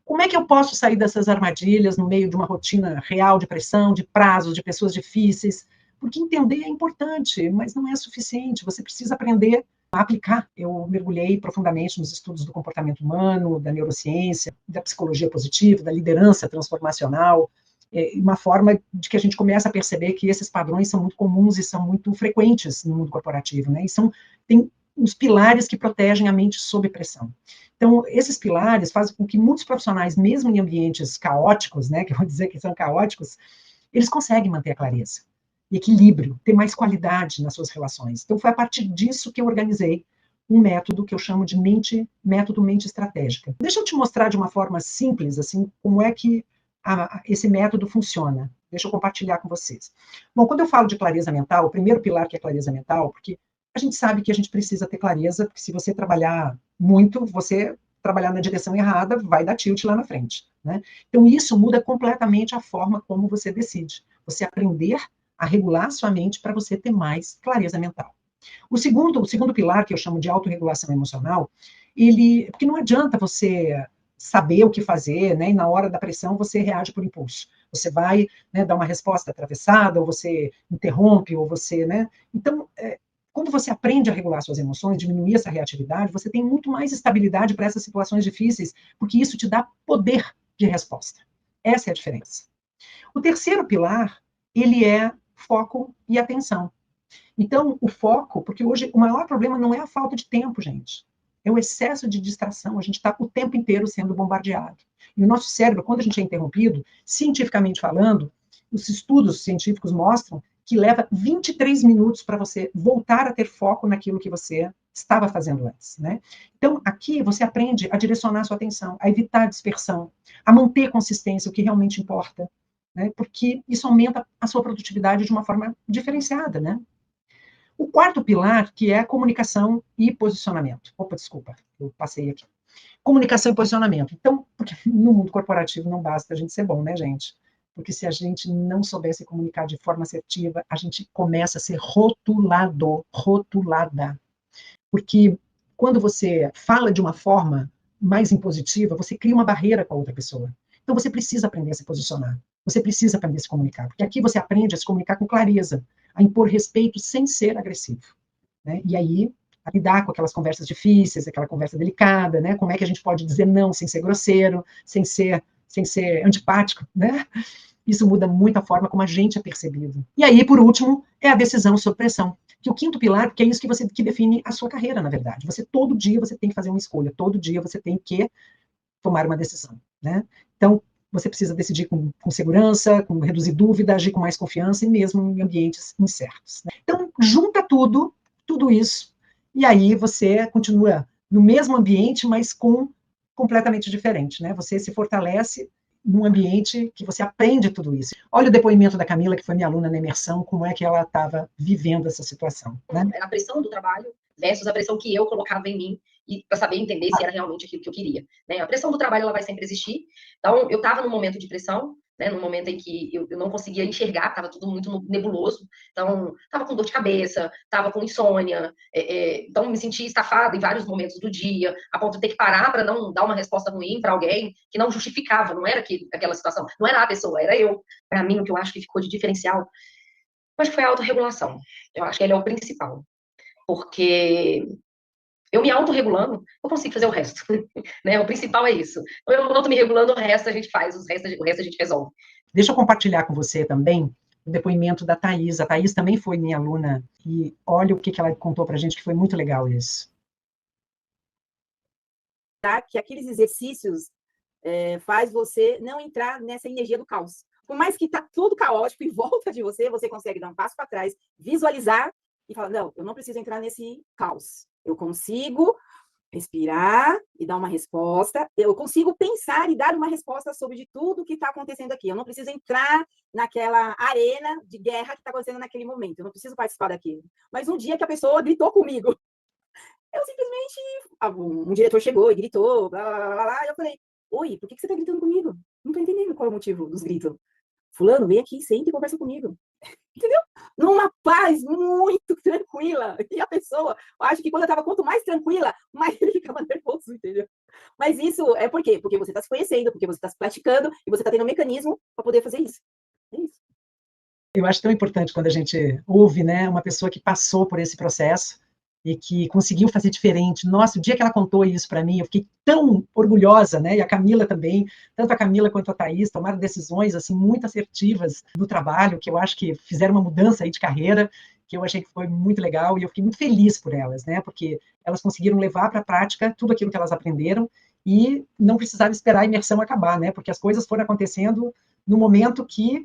Como é que eu posso sair dessas armadilhas no meio de uma rotina real de pressão, de prazos, de pessoas difíceis? Porque entender é importante, mas não é suficiente. Você precisa aprender a aplicar. Eu mergulhei profundamente nos estudos do comportamento humano, da neurociência, da psicologia positiva, da liderança transformacional, uma forma de que a gente começa a perceber que esses padrões são muito comuns e são muito frequentes no mundo corporativo, né? E tem os pilares que protegem a mente sob pressão. Então, esses pilares fazem com que muitos profissionais, mesmo em ambientes caóticos, né, que eu vou dizer que são caóticos, eles conseguem manter a clareza, equilíbrio, ter mais qualidade nas suas relações. Então, foi a partir disso que eu organizei um método que eu chamo de método mente estratégica. Deixa eu te mostrar de uma forma simples, assim, como é que esse método funciona. Deixa eu compartilhar com vocês. Bom, quando eu falo de clareza mental, o primeiro pilar que é clareza mental, porque a gente sabe que a gente precisa ter clareza, porque se você trabalhar muito, você trabalhar na direção errada, vai dar tilt lá na frente, né? Então, isso muda completamente a forma como você decide. Você aprender a regular sua mente para você ter mais clareza mental. O segundo pilar, que eu chamo de autorregulação emocional, porque não adianta você saber o que fazer, né, e na hora da pressão você reage por impulso. Você vai, né, dar uma resposta atravessada, ou você interrompe, ou você, né? Então, quando você aprende a regular suas emoções, diminuir essa reatividade, você tem muito mais estabilidade para essas situações difíceis, porque isso te dá poder de resposta. Essa é a diferença. O terceiro pilar, ele é foco e atenção. Então, o foco, porque hoje o maior problema não é a falta de tempo, gente. É o excesso de distração. A gente está o tempo inteiro sendo bombardeado. E o nosso cérebro, quando a gente é interrompido, cientificamente falando, os estudos científicos mostram que leva 23 minutos para você voltar a ter foco naquilo que você estava fazendo antes, né? Então, aqui você aprende a direcionar a sua atenção, a evitar a dispersão, a manter consistência, o que realmente importa, né? Porque isso aumenta a sua produtividade de uma forma diferenciada, né? O quarto pilar, que é comunicação e posicionamento. Opa, desculpa, eu passei aqui. Comunicação e posicionamento. Então, porque no mundo corporativo não basta a gente ser bom, né, gente? Porque se a gente não soubesse comunicar de forma assertiva, a gente começa a ser rotulado, rotulada. Porque quando você fala de uma forma mais impositiva, você cria uma barreira com a outra pessoa. Então você precisa aprender a se posicionar. Você precisa aprender a se comunicar. Porque aqui você aprende a se comunicar com clareza, a impor respeito sem ser agressivo. né? E aí, lidar com aquelas conversas difíceis, aquela conversa delicada, né? Como é que a gente pode dizer não sem ser grosseiro, sem ser antipático, né? Isso muda muito a forma como a gente é percebido. E aí, por último, é a decisão sob pressão. Que o quinto pilar, porque é isso que define a sua carreira, na verdade. Todo dia você tem que fazer uma escolha, todo dia você tem que tomar uma decisão, né? Então, você precisa decidir com segurança, com reduzir dúvida, agir com mais confiança e mesmo em ambientes incertos, né? Então, junta tudo isso, e aí você continua no mesmo ambiente, mas completamente diferente, né? Você se fortalece num ambiente que você aprende tudo isso. Olha o depoimento da Camila, que foi minha aluna na imersão, como é que ela estava vivendo essa situação, né? A pressão do trabalho versus a pressão que eu colocava em mim e para saber entender se era realmente aquilo que eu queria, né? A pressão do trabalho ela vai sempre existir. Então, eu estava num momento de pressão, né, num momento em que eu não conseguia enxergar, estava tudo muito nebuloso. Então, estava com dor de cabeça, estava com insônia, então me senti estafada em vários momentos do dia, a ponto de ter que parar para não dar uma resposta ruim para alguém que não justificava, não era aquela situação, não era a pessoa, era eu. Para mim, o que eu acho que ficou de diferencial, eu acho que foi a autorregulação. Eu acho que ele é o principal, porque eu me autorregulando, eu consigo fazer o resto, né? O principal é isso. Eu auto me regulando, o resto a gente faz, o resto a gente resolve. Deixa eu compartilhar com você também o depoimento da Thaís. A Thaís também foi minha aluna, e olha o que ela contou para a gente, que foi muito legal isso. Que aqueles exercícios faz você não entrar nessa energia do caos. Por mais que tá tudo caótico em volta de você, você consegue dar um passo para trás, visualizar e falar, não, eu não preciso entrar nesse caos. Eu consigo respirar e dar uma resposta. Eu consigo pensar e dar uma resposta sobre de tudo que está acontecendo aqui. Eu não preciso entrar naquela arena de guerra que está acontecendo naquele momento. Eu não preciso participar daquilo. Mas um dia que a pessoa gritou comigo, eu simplesmente... Um diretor chegou e gritou, blá, blá, blá, blá, e eu falei, oi, por que você está gritando comigo? Não estou entendendo qual é o motivo dos gritos. Fulano, vem aqui, senta e conversa comigo. Entendeu? Numa paz muito tranquila. E a pessoa, eu acho que quando eu estava quanto mais tranquila, mais ele ficava nervoso, entendeu? Mas isso é por quê? Porque você está se conhecendo, porque você está se praticando e você está tendo um mecanismo para poder fazer isso. É isso. Eu acho tão importante quando a gente ouve, né, uma pessoa que passou por esse processo e que conseguiu fazer diferente. Nossa, o dia que ela contou isso para mim, eu fiquei tão orgulhosa, né? E a Camila também, tanto a Camila quanto a Thaís tomaram decisões assim muito assertivas no trabalho, que eu acho que fizeram uma mudança aí de carreira, que eu achei que foi muito legal, e eu fiquei muito feliz por elas, né? Porque elas conseguiram levar para a prática tudo aquilo que elas aprenderam e não precisaram esperar a imersão acabar, né? Porque as coisas foram acontecendo no momento que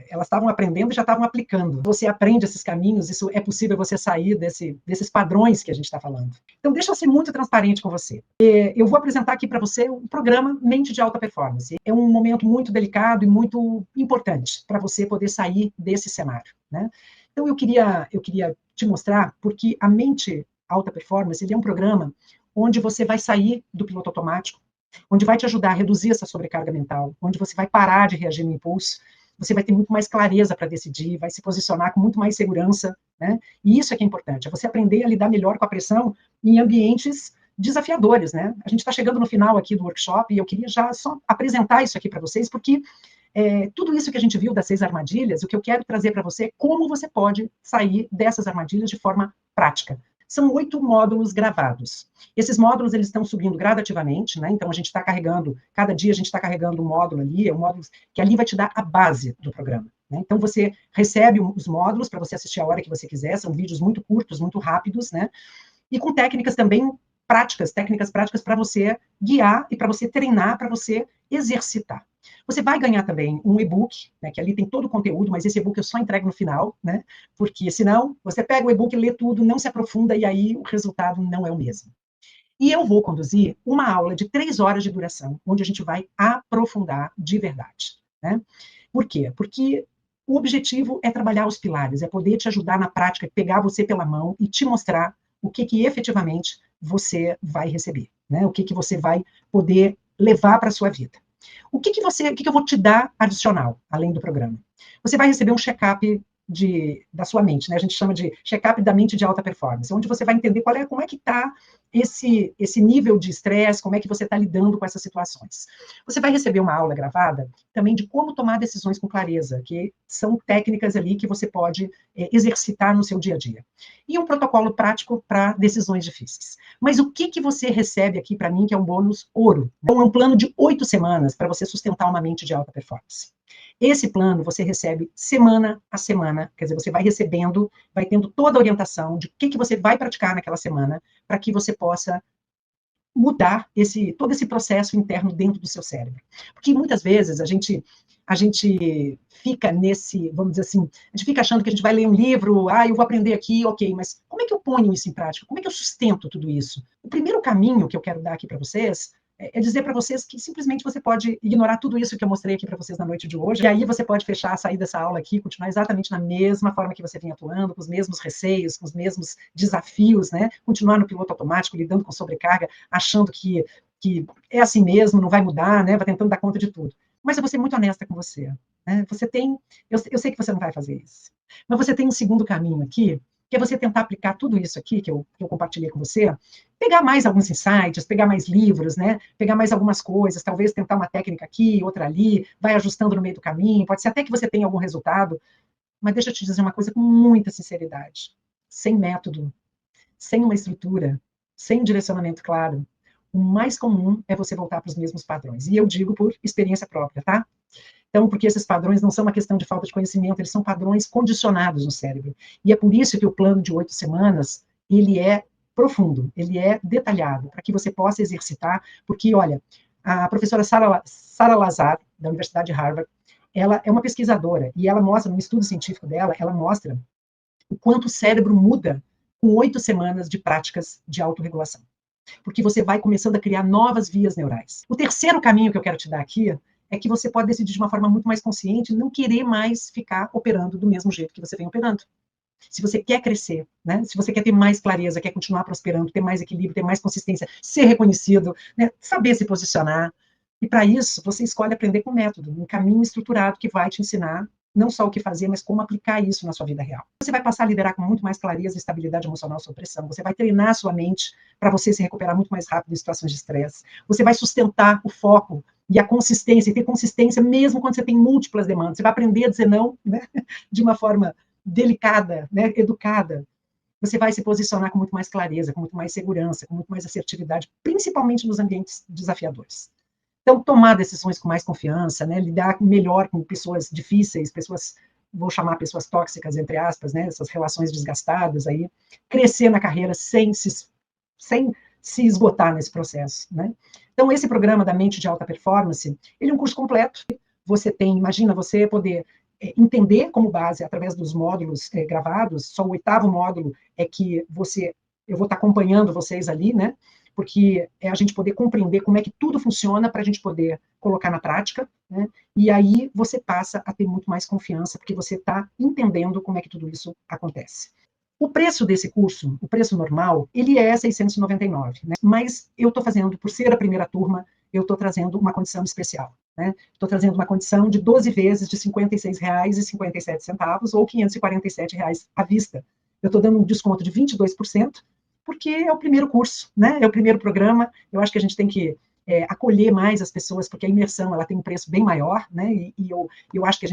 elas estavam aprendendo e já estavam aplicando. Você aprende esses caminhos, isso é possível você sair desses padrões que a gente está falando. Então, deixa eu ser muito transparente com você. Eu vou apresentar aqui para você o programa Mente de Alta Performance. É um momento muito delicado e muito importante para você poder sair desse cenário, né? Então, eu queria te mostrar, porque a Mente Alta Performance ele é um programa onde você vai sair do piloto automático, onde vai te ajudar a reduzir essa sobrecarga mental, onde você vai parar de reagir no impulso, você vai ter muito mais clareza para decidir, vai se posicionar com muito mais segurança, né? E isso é que é importante, é você aprender a lidar melhor com a pressão em ambientes desafiadores, né? A gente está chegando no final aqui do workshop e eu queria já só apresentar isso aqui para vocês, porque tudo isso que a gente viu das 6 armadilhas, o que eu quero trazer para você é como você pode sair dessas armadilhas de forma prática. São 8 módulos gravados. Esses módulos eles estão subindo gradativamente, né? Então a gente está carregando, cada dia a gente está carregando um módulo ali, é um módulo que ali vai te dar a base do programa, né? Então você recebe os módulos para você assistir a hora que você quiser, são vídeos muito curtos, muito rápidos, né? E com técnicas também práticas, técnicas práticas para você guiar e para você treinar, para você exercitar. Você vai ganhar também um e-book, né, que ali tem todo o conteúdo, mas esse e-book eu só entrego no final, né, porque senão você pega o e-book, lê tudo, não se aprofunda e aí o resultado não é o mesmo. E eu vou conduzir uma aula de 3 horas de duração, onde a gente vai aprofundar de verdade, né? Por quê? Porque o objetivo é trabalhar os pilares, é poder te ajudar na prática, pegar você pela mão e te mostrar o que efetivamente você vai receber, né? O que você vai poder levar para a sua vida. O que eu vou te dar adicional, além do programa? Você vai receber um check-up da sua mente, né? A gente chama de check-up da mente de alta performance, onde você vai entender como é que está esse nível de estresse, como é que você está lidando com essas situações. Você vai receber uma aula gravada também de como tomar decisões com clareza, que são técnicas ali que você pode exercitar no seu dia a dia. E um protocolo prático para decisões difíceis. Mas o que você recebe aqui para mim, que é um bônus ouro? Então, é um plano de 8 semanas para você sustentar uma mente de alta performance. Esse plano você recebe semana a semana, quer dizer, você vai recebendo, vai tendo toda a orientação de o que você vai praticar naquela semana, para que você possa mudar todo esse processo interno dentro do seu cérebro. Porque muitas vezes a gente fica vamos dizer assim, a gente fica achando que a gente vai ler um livro, eu vou aprender aqui, ok, mas como é que eu ponho isso em prática? Como é que eu sustento tudo isso? O primeiro caminho que eu quero dar aqui para vocês é dizer para vocês que simplesmente você pode ignorar tudo isso que eu mostrei aqui para vocês na noite de hoje, e aí você pode sair dessa aula aqui, continuar exatamente na mesma forma que você vinha atuando, com os mesmos receios, com os mesmos desafios, né? Continuar no piloto automático, lidando com sobrecarga, achando que é assim mesmo, não vai mudar, né? Vai tentando dar conta de tudo. Mas eu vou ser muito honesta com você. Né? Eu sei que você não vai fazer isso, mas você tem um segundo caminho aqui, que é você tentar aplicar tudo isso aqui que eu compartilhei com você, pegar mais alguns insights, pegar mais livros, né? Pegar mais algumas coisas, talvez tentar uma técnica aqui, outra ali, vai ajustando no meio do caminho, pode ser até que você tenha algum resultado, mas deixa eu te dizer uma coisa com muita sinceridade, sem método, sem uma estrutura, sem um direcionamento claro, o mais comum é você voltar para os mesmos padrões. E eu digo por experiência própria, tá? Então, porque esses padrões não são uma questão de falta de conhecimento, eles são padrões condicionados no cérebro. E é por isso que o plano de 8 semanas, ele é profundo, ele é detalhado, para que você possa exercitar, porque, olha, a professora Sara Lazar, da Universidade de Harvard, ela é uma pesquisadora, e ela mostra, no estudo científico dela, ela mostra o quanto o cérebro muda com 8 semanas de práticas de autorregulação. Porque você vai começando a criar novas vias neurais. O terceiro caminho que eu quero te dar aqui é que você pode decidir de uma forma muito mais consciente não querer mais ficar operando do mesmo jeito que você vem operando. Se você quer crescer, né? Se você quer ter mais clareza, quer continuar prosperando, ter mais equilíbrio, ter mais consistência, ser reconhecido, né? Saber se posicionar. E para isso, você escolhe aprender com método, um caminho estruturado que vai te ensinar não só o que fazer, mas como aplicar isso na sua vida real. Você vai passar a liderar com muito mais clareza e estabilidade emocional sob pressão. Você vai treinar a sua mente para você se recuperar muito mais rápido em situações de estresse. Você vai sustentar o foco e a consistência, e ter consistência mesmo quando você tem múltiplas demandas. Você vai aprender a dizer não, né? De uma forma delicada, né? Educada. Você vai se posicionar com muito mais clareza, com muito mais segurança, com muito mais assertividade, principalmente nos ambientes desafiadores. Então, tomar decisões com mais confiança, né? Lidar melhor com pessoas difíceis, vou chamar pessoas tóxicas, entre aspas, né? Essas relações desgastadas aí, crescer na carreira sem se esgotar nesse processo, né? Então, esse programa da Mente de Alta Performance, ele é um curso completo. Imagina você poder entender como base, através dos módulos gravados, só o 8º módulo é que eu vou estar acompanhando vocês ali, né? Porque é a gente poder compreender como é que tudo funciona para a gente poder colocar na prática, né? E aí você passa a ter muito mais confiança, porque você está entendendo como é que tudo isso acontece. O preço desse curso, o preço normal, ele é 699, né? Mas eu estou fazendo, por ser a primeira turma, eu estou trazendo uma condição especial. Estou trazendo uma condição de 12 vezes de R$ 56,57 ou R$ 547 à vista. Eu estou dando um desconto de 22%, porque é o primeiro curso, né? É o primeiro programa. Eu acho que a gente tem que acolher mais as pessoas, porque a imersão ela tem um preço bem maior, né? E eu acho que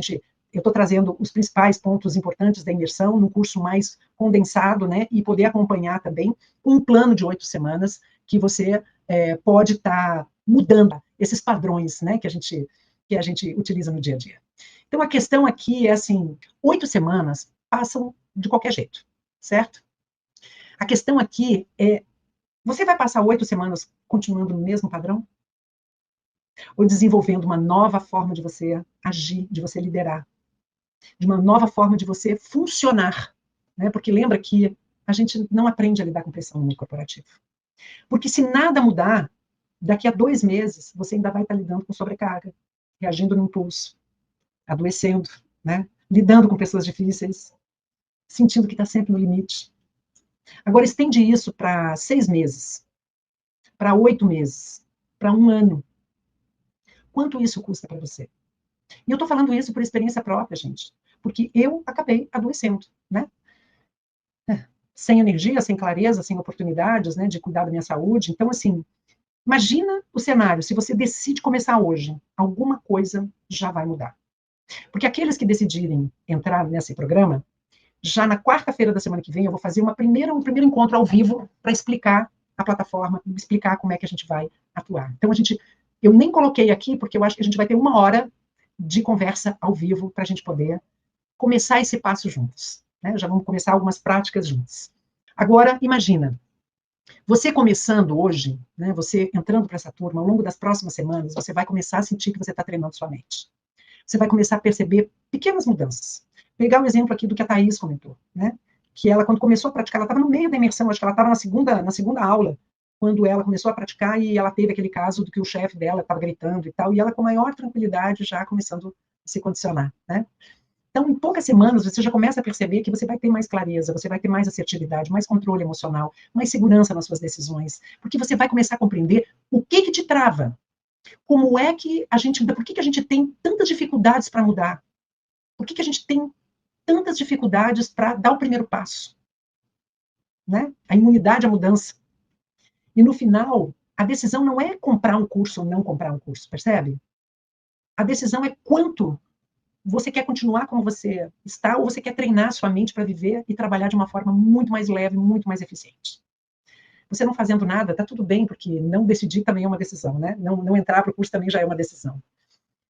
eu estou trazendo os principais pontos importantes da imersão num curso mais condensado, né? E poder acompanhar também um plano de 8 semanas que você pode estar mudando esses padrões, né? Que a gente utiliza no dia a dia. Então, a questão aqui é assim, 8 semanas passam de qualquer jeito, certo? A questão aqui é, você vai passar 8 semanas continuando no mesmo padrão? Ou desenvolvendo uma nova forma de você agir, de você liderar? De uma nova forma de você funcionar? Né? Porque lembra que a gente não aprende a lidar com pressão no mundo corporativo. Porque se nada mudar, daqui a 2 meses, você ainda vai estar lidando com sobrecarga, reagindo no impulso, adoecendo, né? Lidando com pessoas difíceis, sentindo que está sempre no limite. Agora, estende isso para 6 meses, para 8 meses, para 1 ano. Quanto isso custa para você? E eu estou falando isso por experiência própria, gente. porque eu acabei adoecendo, né? Sem energia, sem clareza, sem oportunidades, né, de cuidar da minha saúde. Então, assim, imagina o cenário, se você decide começar hoje, alguma coisa já vai mudar. Porque aqueles que decidirem entrar nesse programa, já na quarta-feira da semana que vem, eu vou fazer um primeiro encontro ao vivo para explicar a plataforma, explicar como é que a gente vai atuar. Então, eu nem coloquei aqui, porque eu acho que a gente vai ter 1 hora de conversa ao vivo para a gente poder começar esse passo juntos. Né? Já vamos começar algumas práticas juntos. Agora, imagina, você começando hoje, né, você entrando para essa turma, ao longo das próximas semanas, você vai começar a sentir que você está treinando sua mente. Você vai começar a perceber pequenas mudanças. Pegar o exemplo aqui do que a Thaís comentou, né? Que ela, quando começou a praticar, ela estava no meio da imersão, acho que ela estava na segunda aula, quando ela começou a praticar e ela teve aquele caso do que o chefe dela estava gritando e tal, e ela com maior tranquilidade já começando a se condicionar, né? Então, em poucas semanas, você já começa a perceber que você vai ter mais clareza, você vai ter mais assertividade, mais controle emocional, mais segurança nas suas decisões, porque você vai começar a compreender o que te trava. Como é que por que a gente tem tantas dificuldades para mudar? Por que a gente tem tantas dificuldades para dar o primeiro passo? Né? A imunidade à mudança. E no final, a decisão não é comprar um curso ou não comprar um curso, percebe? A decisão é quanto você quer continuar como você está ou você quer treinar sua mente para viver e trabalhar de uma forma muito mais leve, muito mais eficiente. Você não fazendo nada, tá tudo bem, porque não decidir também é uma decisão, né? Não entrar para o curso também já é uma decisão.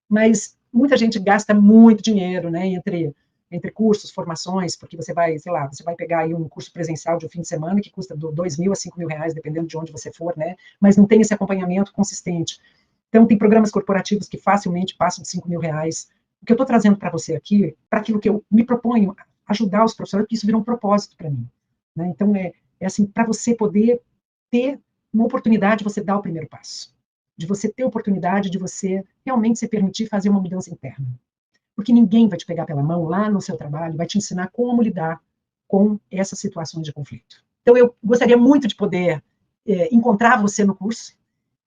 Mas muita gente gasta muito dinheiro, né, entre cursos, formações, porque você vai, sei lá, você vai pegar aí um curso presencial de um fim de semana que custa R$2.000 a R$5.000, dependendo de onde você for, né? Mas não tem esse acompanhamento consistente. Então, tem programas corporativos que facilmente passam de R$5.000. O que eu estou trazendo para você aqui, para aquilo que eu me proponho, ajudar os profissionais, porque isso virou um propósito para mim. Né? Então, é assim, para você poder ter uma oportunidade de você dar o primeiro passo. De você ter a oportunidade de você realmente se permitir fazer uma mudança interna. Porque ninguém vai te pegar pela mão lá no seu trabalho, vai te ensinar como lidar com essas situações de conflito. Então, eu gostaria muito de poder encontrar você no curso,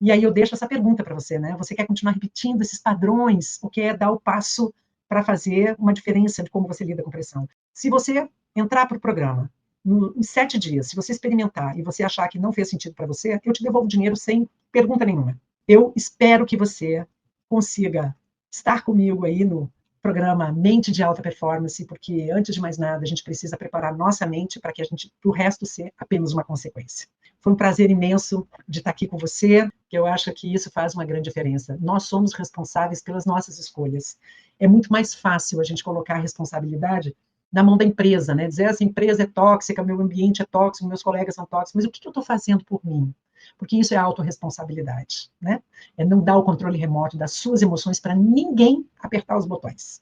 e aí eu deixo essa pergunta para você, né? Você quer continuar repetindo esses padrões, ou quer dar o passo para fazer uma diferença de como você lida com pressão? Se você entrar para o programa, em 7 dias, se você experimentar e você achar que não fez sentido para você, eu te devolvo o dinheiro sem pergunta nenhuma. Eu espero que você consiga estar comigo aí no programa Mente de Alta Performance, porque, antes de mais nada, a gente precisa preparar nossa mente para que o resto ser apenas uma consequência. Foi um prazer imenso de estar aqui com você, que eu acho que isso faz uma grande diferença. Nós somos responsáveis pelas nossas escolhas. É muito mais fácil a gente colocar a responsabilidade na mão da empresa, né? Dizer, essa empresa é tóxica, meu ambiente é tóxico, meus colegas são tóxicos, mas o que eu estou fazendo por mim? Porque isso é autorresponsabilidade, né? É não dar o controle remoto das suas emoções para ninguém apertar os botões.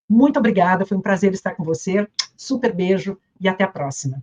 Muito obrigada, foi um prazer estar com você. Super beijo e até a próxima.